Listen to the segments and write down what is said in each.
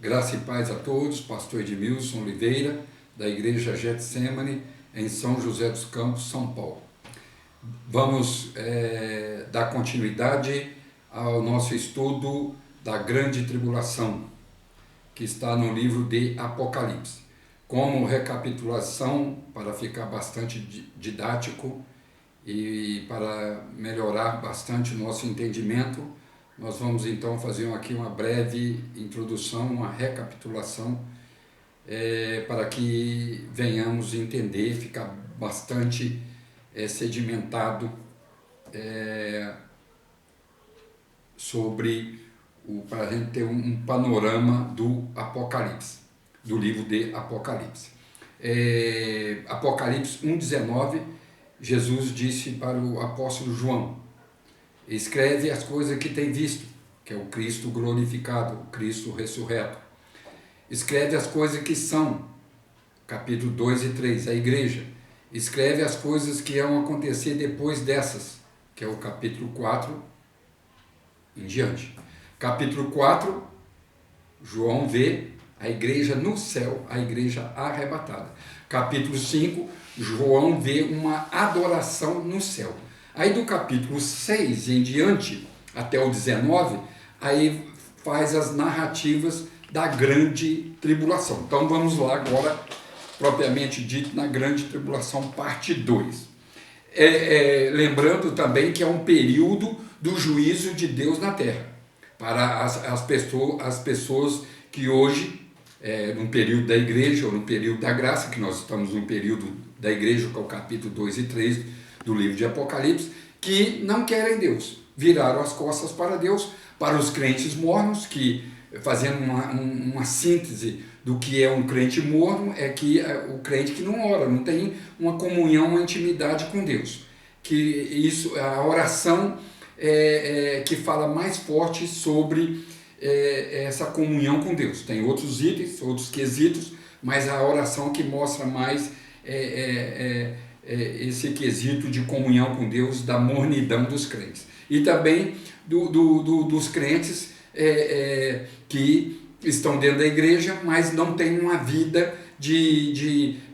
Graça e paz a todos, pastor Edmilson Oliveira, da Igreja Getsemane, em São José dos Campos, São Paulo. Vamos dar continuidade ao nosso estudo da Grande Tribulação, que está no livro de Apocalipse. Como recapitulação, para ficar bastante didático e para melhorar bastante o nosso entendimento, nós vamos então fazer aqui uma breve introdução, uma recapitulação, para que venhamos entender, ficar bastante sedimentado para a gente ter um panorama do Apocalipse, do livro de Apocalipse. Apocalipse 1,19, Jesus disse para o apóstolo João: escreve as coisas que tem visto, que é o Cristo glorificado, o Cristo ressurreto. Escreve as coisas que são, capítulo 2 e 3, a igreja. Escreve as coisas que vão acontecer depois dessas, que é o capítulo 4 em diante. Capítulo 4, João vê a igreja no céu, a igreja arrebatada. Capítulo 5, João vê uma adoração no céu. Aí do capítulo 6 em diante, até o 19, aí faz as narrativas da grande tribulação. Então vamos lá agora, propriamente dito, na grande tribulação, parte 2. Lembrando também que é um período do juízo de Deus na terra, para as pessoas que hoje, no período da igreja, ou no período da graça, que nós estamos no período da igreja, que é o capítulo 2 e 3, do livro de Apocalipse, que não querem Deus, viraram as costas para Deus, para os crentes mornos, que, fazendo uma síntese do que é um crente morno, é que o crente que não ora, não tem uma comunhão, uma intimidade com Deus, que isso, a oração que fala mais forte sobre essa comunhão com Deus. Tem outros itens, outros quesitos, mas a oração que mostra mais esse quesito de comunhão com Deus, da mornidão dos crentes. E também dos crentes que estão dentro da igreja, mas não têm uma vida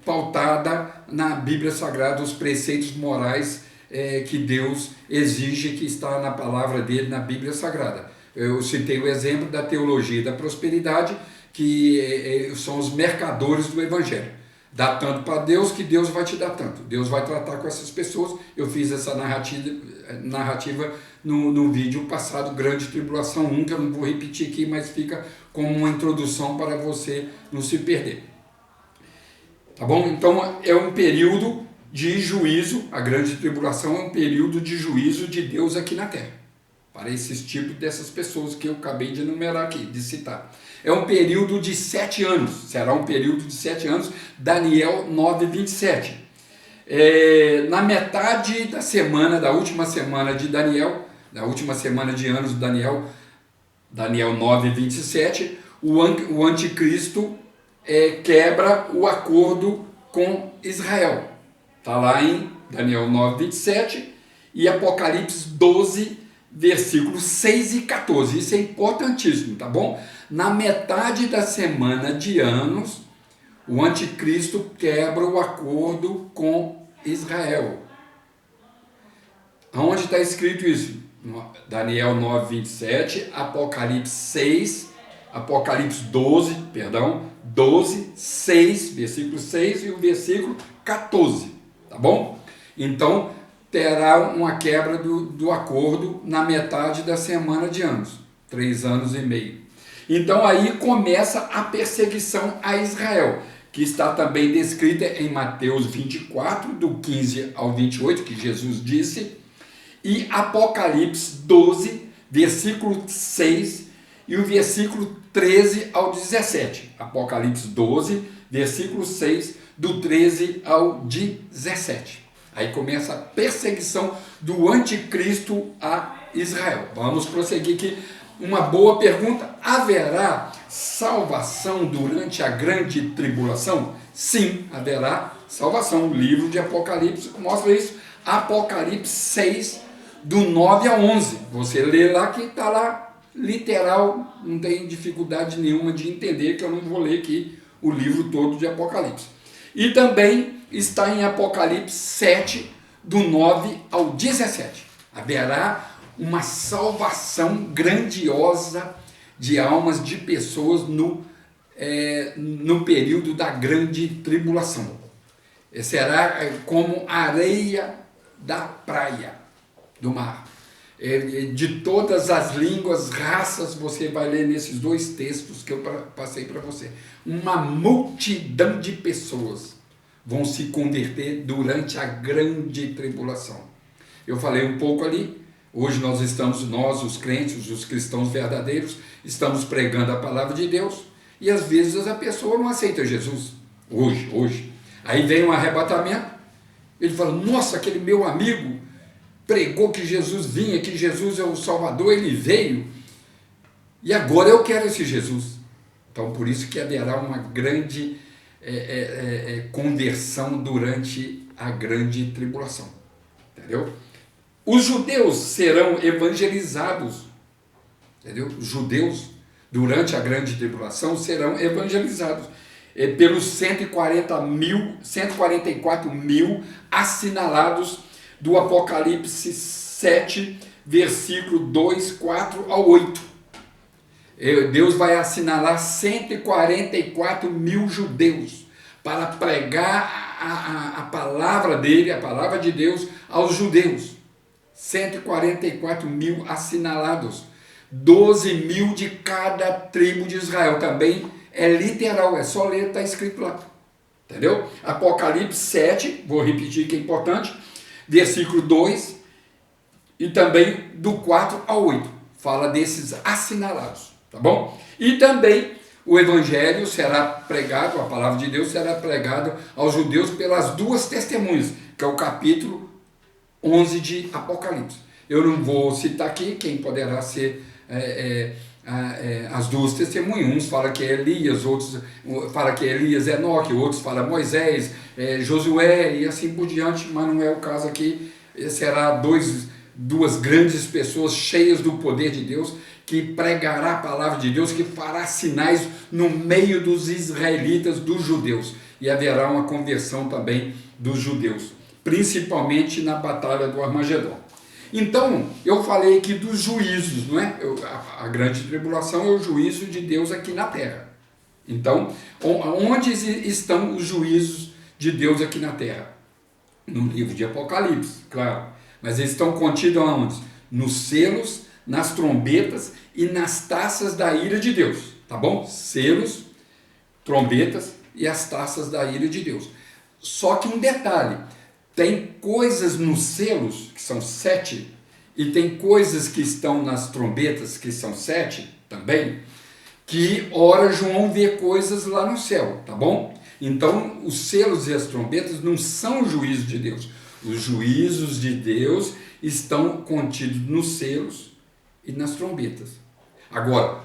pautada na Bíblia Sagrada, os preceitos morais que Deus exige, que está na palavra dele, na Bíblia Sagrada. Eu citei o exemplo da teologia da prosperidade, que são os mercadores do Evangelho. Dá tanto para Deus que Deus vai te dar tanto. Deus vai tratar com essas pessoas. Eu fiz essa narrativa no vídeo passado, Grande Tribulação 1, que eu não vou repetir aqui, mas fica como uma introdução para você não se perder. Tá bom? Então é um período de juízo, a Grande Tribulação é um período de juízo de Deus aqui na Terra, para esses tipos dessas pessoas que eu acabei de enumerar aqui, de citar. É um período de 7 anos, será um período de 7 anos, Daniel 9:27. Na metade da semana, da última semana de Daniel, da última semana de anos de Daniel 9:27, o anticristo quebra o acordo com Israel. Está lá em Daniel 9:27 e Apocalipse 12, versículos 6 e 14, isso é importantíssimo, tá bom? Na metade da semana de anos, o anticristo quebra o acordo com Israel. Aonde está escrito isso? Daniel 9:27, Apocalipse 12, 6, versículo 6 e o versículo 14, tá bom? Então, terá uma quebra do acordo na metade da semana de anos, 3 anos e meio. Então aí começa a perseguição a Israel, que está também descrita em Mateus 24, do 15 ao 28, que Jesus disse, e Apocalipse 12, versículo 6 e o versículo 13 ao 17. Apocalipse 12, versículo 6, do 13 ao 17. Aí começa a perseguição do anticristo a Israel. Vamos prosseguir aqui. Uma boa pergunta: haverá salvação durante a grande tribulação? Sim, haverá salvação. O livro de Apocalipse mostra isso. Apocalipse 6, do 9 a 11. Você lê lá que está lá literal, não tem dificuldade nenhuma de entender, que eu não vou ler aqui o livro todo de Apocalipse. E também está em Apocalipse 7, do 9 ao 17. Haverá uma salvação grandiosa de almas, de pessoas no período da grande tribulação. Será como areia da praia, do mar. De todas as línguas, raças, você vai ler nesses dois textos que eu passei para você. Uma multidão de pessoas vão se converter durante a grande tribulação. Eu falei um pouco ali. Hoje nós, os crentes, os cristãos verdadeiros, estamos pregando a palavra de Deus, e às vezes a pessoa não aceita Jesus. Hoje. Aí vem um arrebatamento, ele fala, nossa, aquele meu amigo pregou que Jesus vinha, que Jesus é o Salvador, ele veio, e agora eu quero esse Jesus. Então, por isso que haverá uma grande conversão durante a grande tribulação. Entendeu? Os judeus serão evangelizados. Entendeu? Os judeus, durante a grande tribulação, serão evangelizados pelos 144 mil assinalados do Apocalipse 7, versículo 2, 4 ao 8. Deus vai assinalar 144 mil judeus para pregar a palavra dele, a palavra de Deus, aos judeus. 144 mil assinalados. 12 mil de cada tribo de Israel. Também é literal, é só ler, está escrito lá. Entendeu? Apocalipse 7, vou repetir que é importante, versículo 2 e também do 4 ao 8. Fala desses assinalados, tá bom? E também o evangelho será pregado, a palavra de Deus será pregada aos judeus pelas duas testemunhas, que é o capítulo 11 de Apocalipse. Eu não vou citar aqui quem poderá ser as duas testemunhas. Uns falam que é Elias, outros falam que é Elias, Enoque, outros falam Moisés, Josué e assim por diante, mas não é o caso aqui. Será duas grandes pessoas cheias do poder de Deus, que pregará a palavra de Deus, que fará sinais no meio dos israelitas, dos judeus, e haverá uma conversão também dos judeus, principalmente na batalha do Armagedon. Então, eu falei aqui dos juízos, não é? A grande tribulação é o juízo de Deus aqui na terra. Então, onde estão os juízos de Deus aqui na terra? No livro de Apocalipse, claro. Mas eles estão contidos aonde? Nos selos, nas trombetas e nas taças da ira de Deus. Tá bom? Selos, trombetas e as taças da ira de Deus. Só que um detalhe. Tem coisas nos selos, que são 7, e tem coisas que estão nas trombetas, que são 7 também, que ora João vê coisas lá no céu, tá bom? Então, os selos e as trombetas não são o juízo de Deus. Os juízos de Deus estão contidos nos selos e nas trombetas. Agora,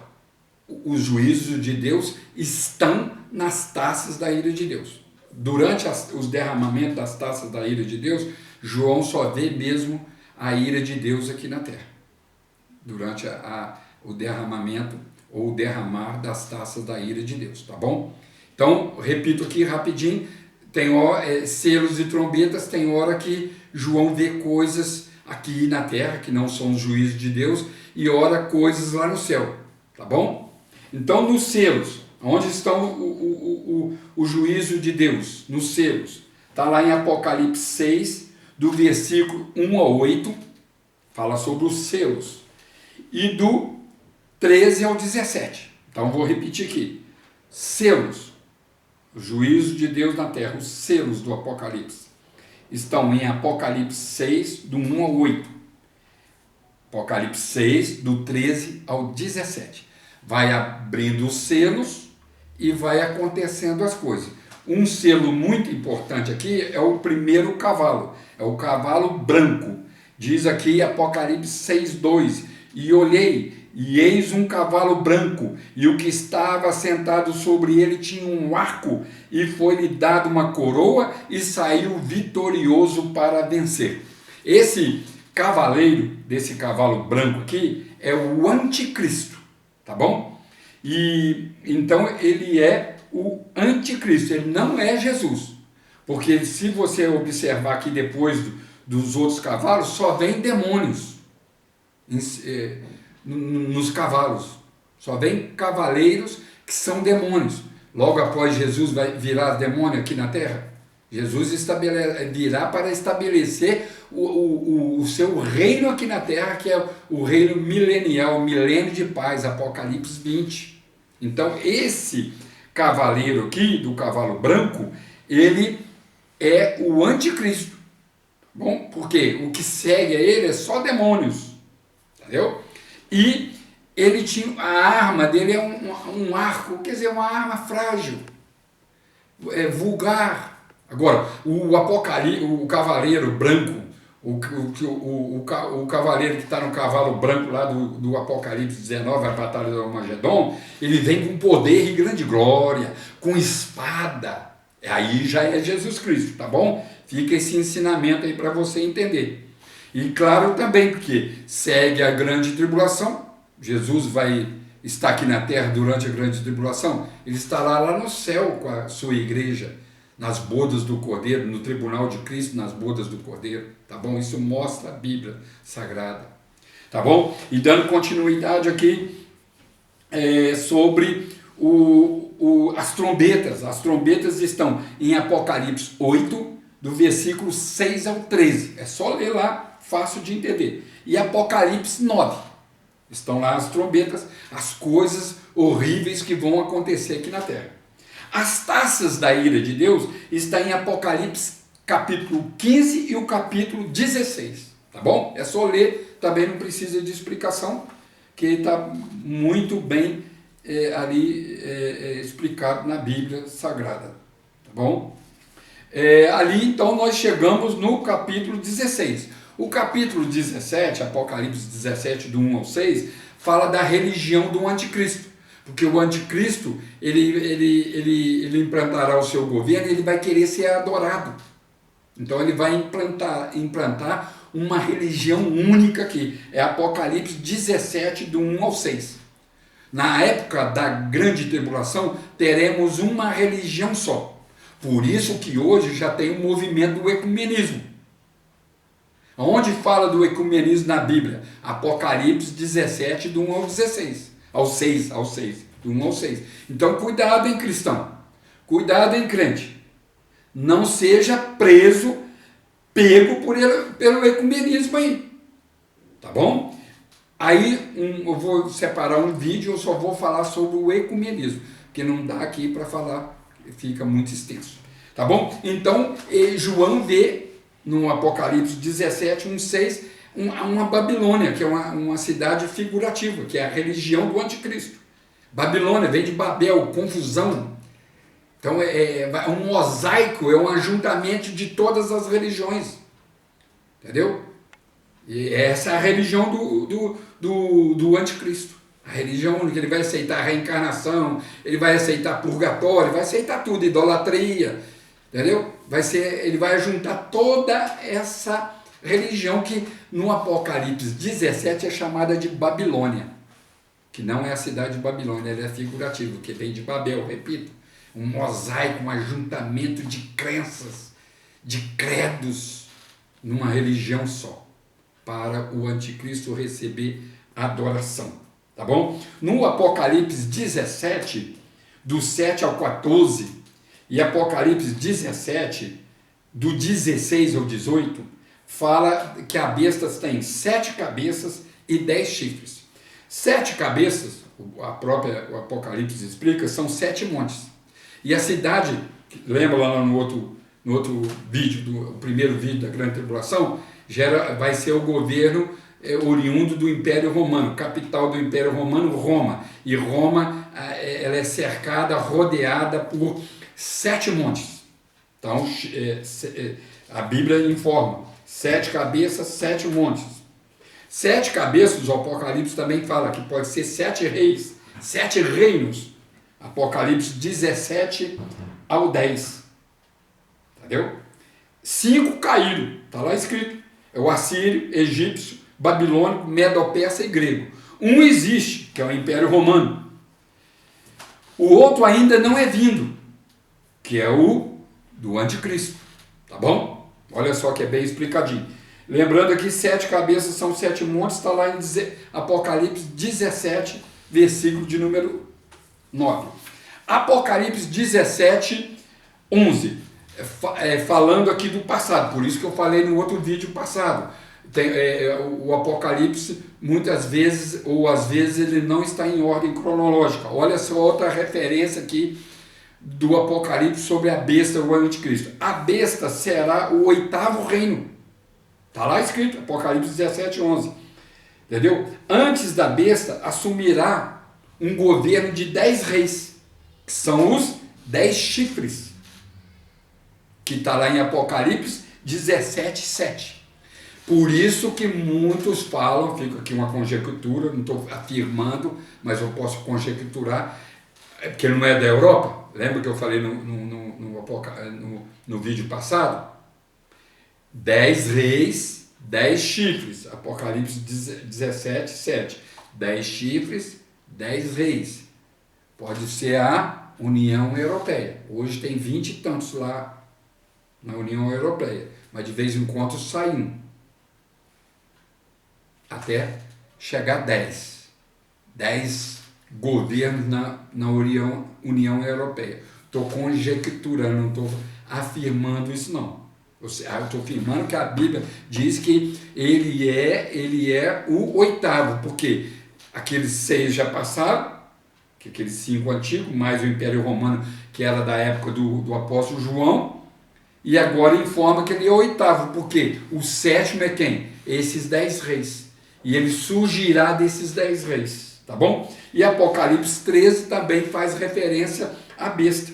os juízos de Deus estão nas taças da ira de Deus. Durante os derramamentos das taças da ira de Deus, João só vê mesmo a ira de Deus aqui na terra. Durante o derramamento ou o derramar das taças da ira de Deus, tá bom? Então, repito aqui rapidinho, tem selos e trombetas, tem hora que João vê coisas aqui na terra, que não são os juízos de Deus, e ora coisas lá no céu, tá bom? Então, nos selos, onde estão o juízo de Deus? Nos selos. Está lá em Apocalipse 6, do versículo 1 ao 8, fala sobre os selos. E do 13 ao 17. Então vou repetir aqui. Selos. O juízo de Deus na terra, os selos do Apocalipse, estão em Apocalipse 6, do 1 ao 8. Apocalipse 6, do 13 ao 17. Vai abrindo os selos e vai acontecendo as coisas. Um selo muito importante aqui é o primeiro cavalo, é o cavalo branco. Diz aqui Apocalipse 6, 2, e olhei, e eis um cavalo branco, e o que estava sentado sobre ele tinha um arco, e foi-lhe dado uma coroa, e saiu vitorioso para vencer. Esse cavaleiro, desse cavalo branco aqui, é o anticristo, tá bom? E então ele é o anticristo, ele não é Jesus. Porque se você observar aqui depois dos outros cavalos, só vem demônios nos cavalos. Só vem cavaleiros que são demônios. Logo após Jesus vai virar demônio aqui na terra. Jesus virá para estabelecer o seu reino aqui na terra, que é o reino milenial, o milênio de paz, Apocalipse 20. Então esse cavaleiro aqui, do cavalo branco, ele é o anticristo. Bom, porque o que segue a ele é só demônios. Entendeu? E ele tinha, a arma dele é um arco, quer dizer, uma arma frágil, vulgar. Agora, o cavaleiro branco, o cavaleiro que está no cavalo branco lá do Apocalipse 19, a batalha do Armagedon, ele vem com poder e grande glória, com espada. Aí já é Jesus Cristo, tá bom? Fica esse ensinamento aí para você entender. E claro também, porque segue a grande tribulação, Jesus vai estar aqui na terra durante a grande tribulação, ele estará lá no céu com a sua igreja, nas bodas do Cordeiro, no tribunal de Cristo, nas bodas do Cordeiro, tá bom? Isso mostra a Bíblia Sagrada, tá bom? E dando continuidade aqui sobre as trombetas estão em Apocalipse 8, do versículo 6 ao 13, é só ler lá, fácil de entender. E Apocalipse 9, estão lá as trombetas, as coisas horríveis que vão acontecer aqui na terra. As taças da ira de Deus está em Apocalipse capítulo 15 e o capítulo 16, tá bom? É só ler, também não precisa de explicação, que está muito bem explicado na Bíblia Sagrada, tá bom? Ali então nós chegamos no capítulo 16. O capítulo 17, Apocalipse 17, do 1 ao 6, fala da religião do anticristo. Porque o anticristo, ele implantará o seu governo e ele vai querer ser adorado. Então ele vai implantar uma religião única aqui. É Apocalipse 17, do 1 ao 6. Na época da grande tribulação, teremos uma religião só. Por isso que hoje já tem o movimento do ecumenismo. Onde fala do ecumenismo na Bíblia? Apocalipse 17, do 1 ao 16. Ao 6, do 1 ao 6. Então, cuidado, hein, cristão? Cuidado, hein, crente? Não seja pego pelo ecumenismo aí. Tá bom? Aí, eu vou separar um vídeo, eu só vou falar sobre o ecumenismo, porque não dá aqui para falar, fica muito extenso. Tá bom? Então, João vê no Apocalipse 17, 1, 6, uma Babilônia, que é uma cidade figurativa, que é a religião do anticristo. Babilônia vem de Babel, confusão. Então é um mosaico, é um ajuntamento de todas as religiões. Entendeu? E essa é a religião do anticristo. A religião única, ele vai aceitar a reencarnação, ele vai aceitar purgatório, vai aceitar tudo, idolatria. Entendeu? Ele vai juntar toda essa religião que no Apocalipse 17 é chamada de Babilônia, que não é a cidade de Babilônia, ela é figurativa, que vem de Babel, repito, um mosaico, um ajuntamento de crenças, de credos, numa religião só, para o anticristo receber adoração, tá bom? No Apocalipse 17, do 7 ao 14, e Apocalipse 17, do 16 ao 18, fala que a besta tem 7 cabeças e 10 chifres. 7 cabeças, o Apocalipse explica, são 7 montes. E a cidade, lembra lá no outro vídeo, o primeiro vídeo da Grande Tribulação, vai ser o governo oriundo do Império Romano, capital do Império Romano, Roma. E Roma ela é cercada, rodeada por 7 montes. Então, a Bíblia informa, 7 cabeças, 7 montes. 7 cabeças, o Apocalipse também fala que pode ser 7 reis, 7 reinos. Apocalipse 17 ao 10. Entendeu? 5 caíram, está lá escrito. É o assírio, egípcio, babilônico, medo-persa e grego. Um existe, que é o Império Romano. O outro ainda não é vindo, que é o do Anticristo. Tá bom? Olha só que é bem explicadinho. Lembrando aqui, 7 cabeças são 7 montes, está lá em Apocalipse 17, versículo de número 9. Apocalipse 17, 11. Falando aqui do passado, por isso que eu falei no outro vídeo passado. O Apocalipse, muitas vezes, ou às vezes, ele não está em ordem cronológica. Olha só outra referência aqui do Apocalipse sobre a besta, o anticristo. A besta será o 8º reino. Está lá escrito, Apocalipse 17, 11. Entendeu? Antes da besta, assumirá um governo de 10 reis, que são os 10 chifres, que está lá em Apocalipse 17, 7. Por isso que muitos falam, fica aqui uma conjectura, não estou afirmando, mas eu posso conjecturar, porque não é da Europa. Lembra que eu falei no vídeo passado? 10 reis, 10 chifres. Apocalipse 17, 7. 10 chifres, 10 reis. Pode ser a União Europeia. Hoje tem 20 e tantos lá na União Europeia. Mas de vez em quando sai um. Até chegar a 10. 10 governos na União Europeia. Estou conjecturando, não estou afirmando isso não. Eu estou afirmando que a Bíblia diz que ele é o 8º, porque aqueles 6 já passaram, que aqueles 5 antigos, mais o Império Romano, que era da época do apóstolo João, e agora informa que ele é o 8º, porque o 7º é quem? Esses 10 reis. E ele surgirá desses 10 reis, tá bom? E Apocalipse 13 também faz referência à besta.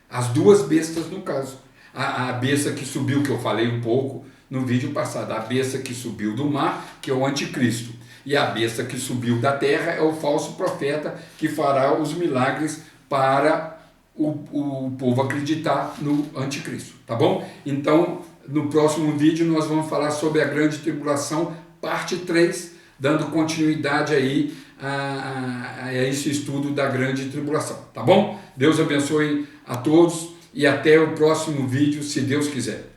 As duas bestas no caso. A besta que subiu, que eu falei um pouco no vídeo passado. A besta que subiu do mar, que é o anticristo. E a besta que subiu da terra é o falso profeta, que fará os milagres para o povo acreditar no anticristo, tá bom? Então, no próximo vídeo nós vamos falar sobre a grande tribulação, parte 3, dando continuidade aí a esse estudo da grande tribulação, tá bom? Deus abençoe a todos e até o próximo vídeo, se Deus quiser.